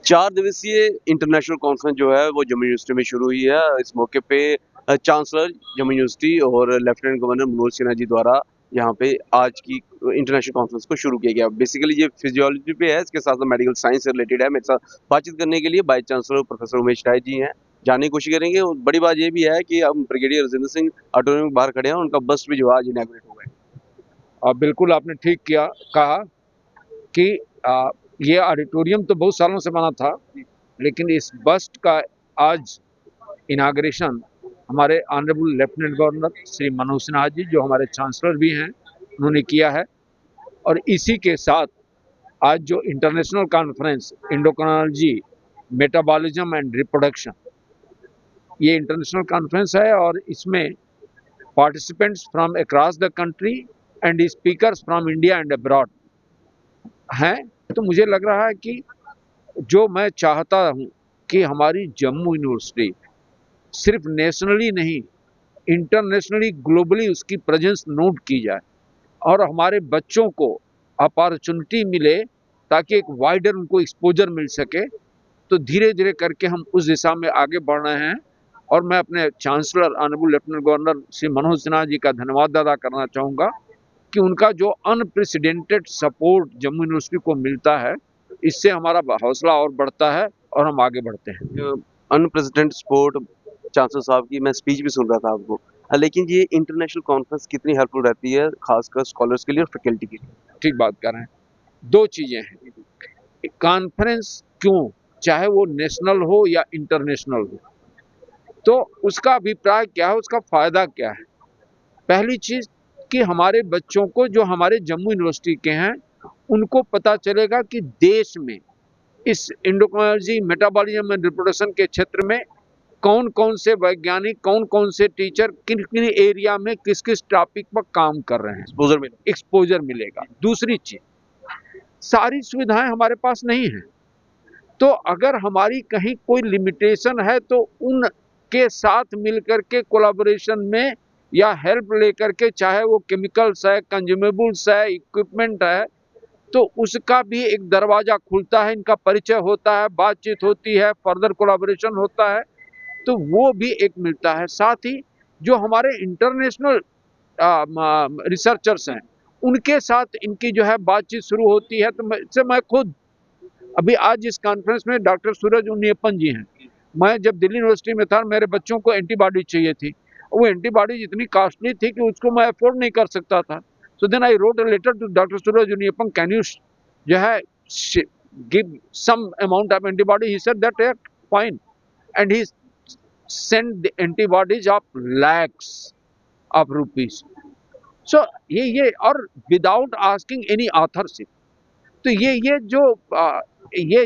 4 दिवसीय international conference जो है वो जम्मू यूनिवर्सिटी में शुरू हुई है। इस मौके पे चांसलर जम्मू यूनिवर्सिटी और लेफ्टिनेंट गवर्नर मनोज सिन्हा जी द्वारा यहाँ पे आज की इंटरनेशनल कॉन्फ्रेंस को शुरू किया गया। बेसिकली ये फिजियोलॉजी पे है, इसके साथ साथ मेडिकल साइंस से रिलेटेड है। मेरे साथ बातचीत करने के लिए vice chancellor professor Umesh Rai ji हैं, जानने की कोशिश करेंगे। और बड़ी बात ये भी है कि हम ब्रिगेडियर राजेंद्र सिंह ऑडिटोरियम के बाहर खड़े हैं, उनका बस भी जो है आज इनॉग्रेट हो गया है। बिल्कुल आपने ठीक किया कहा कि ये ऑडिटोरियम तो बहुत सालों से बना था, लेकिन इस बस्ट का आज इनाग्रेशन हमारे honourable lieutenant governor Shri Manoj Sinha ji, जो हमारे चांसलर भी हैं, उन्होंने किया है। और इसी के साथ आज जो international conference endocrinology, metabolism and reproduction, ये इंटरनेशनल कॉन्फ्रेंस है और इसमें participants from across the country and speakers from India and abroad हैं। तो मुझे लग रहा है कि जो मैं चाहता हूँ कि हमारी जम्मू यूनिवर्सिटी सिर्फ नेशनली नहीं, इंटरनेशनली, ग्लोबली उसकी प्रेजेंस नोट की जाए और हमारे बच्चों को अपॉर्चुनिटी मिले ताकि एक वाइडर उनको एक्सपोजर मिल सके। तो धीरे धीरे करके हम उस दिशा में आगे बढ़ रहे हैं और मैं अपने chancellor honourable lieutenant governor Shri Manoj Sinha ji का धन्यवाद अदा करना चाहूँगा कि उनका जो अनप्रेसिडेंटेड सपोर्ट जम्मू यूनिवर्सिटी को मिलता है, इससे हमारा हौसला और बढ़ता है और हम आगे बढ़ते हैं। अनप्रेसिडेंटेड सपोर्ट चांसलर साहब की मैं स्पीच भी सुन रहा था आपको, लेकिन ये इंटरनेशनल कॉन्फ्रेंस कितनी हेल्पफुल रहती है खासकर स्कॉलर्स के लिए और फैकल्टी के लिए? ठीक बात कर रहे हैं। दो चीजें हैं, कॉन्फ्रेंस क्यों, चाहे वो नेशनल हो या इंटरनेशनल हो, तो उसका अभिप्राय क्या है, उसका फायदा क्या है। पहली चीज कि हमारे बच्चों को, जो हमारे जम्मू यूनिवर्सिटी के हैं, उनको पता चलेगा कि देश में इस एंडोक्राइनोलॉजी, मेटाबॉलिज्म एंड रिप्रोडक्शन के क्षेत्र में कौन कौन से वैज्ञानिक, कौन कौन से टीचर किन किन एरिया में किस किस टॉपिक पर काम कर रहे हैं, एक्सपोजर मिलेगा। दूसरी चीज, सारी सुविधाएं हमारे पास नहीं है, तो अगर हमारी कहीं कोई लिमिटेशन है तो उनके साथ मिलकर के कोलैबोरेशन में या हेल्प लेकर के, चाहे वो केमिकल्स है, कंज्यूमेबल्स है, इक्विपमेंट है, तो उसका भी एक दरवाजा खुलता है, इनका परिचय होता है, बातचीत होती है, फर्दर कोलैबोरेशन होता है, तो वो भी एक मिलता है। साथ ही जो हमारे इंटरनेशनल रिसर्चर्स हैं, उनके साथ इनकी जो है बातचीत शुरू होती है। तो मैं खुद अभी आज इस कॉन्फ्रेंस में डॉक्टर सूरज उन्नीयप्पन जी हैं। मैं जब दिल्ली यूनिवर्सिटी में था, मेरे बच्चों को एंटीबॉडी चाहिए थी, वो एंटीबॉडी इतनी कॉस्टली थी कि उसको मैं अफोर्ड नहीं कर सकता था। So then I wrote a letter to doctor Suraj Unniyappan, can you जो है give some amount of antibody? He said that fine, and he send the antibodies of lakhs of rupees. So ये और विदाउट आस्किंग एनी ऑथरशिप। तो ये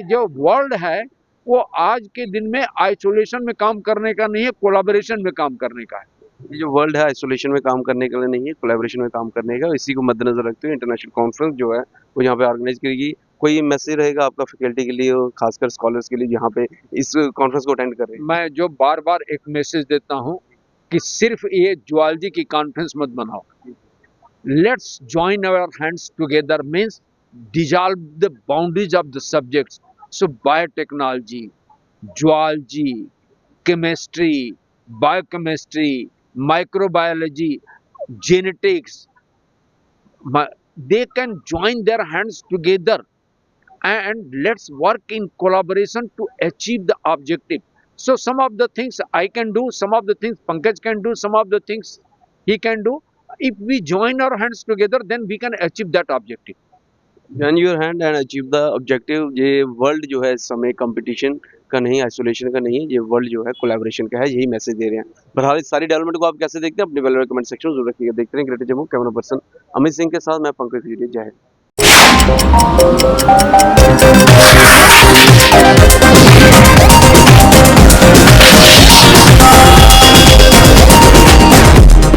जो world है, वो आज के दिन में आइसोलेशन में काम करने का नहीं है, कोलैबोरेशन में काम करने का है। ये जो वर्ल्ड है आइसोलेशन में काम करने के लिए नहीं है, कोलैबोरेशन में काम करने का। इसी को मद्देनजर रखते हुए इंटरनेशनल कॉन्फ्रेंस जो है वो यहाँ पे ऑर्गेनाइज करेगी। कोई मैसेज रहेगा आपका फैकल्टी के लिए और खासकर स्कॉलर्स के लिए यहाँ पे इस कॉन्फ्रेंस को अटेंड कर रहे हैं? मैं जो बार बार एक मैसेज देता हूँ कि सिर्फ ये जुआलजी की कॉन्फ्रेंस मत बनाओ, let's join our hands together, means dissolve the boundaries of the subjects. So biotechnology, zoology, chemistry, biochemistry, microbiology, genetics, they can join their hands together and let's work in collaboration to achieve the objective. So some of the things I can do, some of the things Pankaj can do, some of the things he can do. If we join our hands together, then we can achieve that objective. Join your hand and achieve the objective. ये world जो है इस समय competition का नहीं, isolation का नहीं है, ये वर्ल्ड जो है कोलैबोरेशन का है, यही मैसेज दे रहे हैं। बहरहाल इस सारी डेवलपमेंट को आप कैसे देखते हैं, अपने वैल्यूएबल कमेंट सेक्शन में जरूर रखिएगा। देखते हैं greater Jammu. Camera person Amit Singh के साथ मैं पंकज खजूरिया। जय हिंद।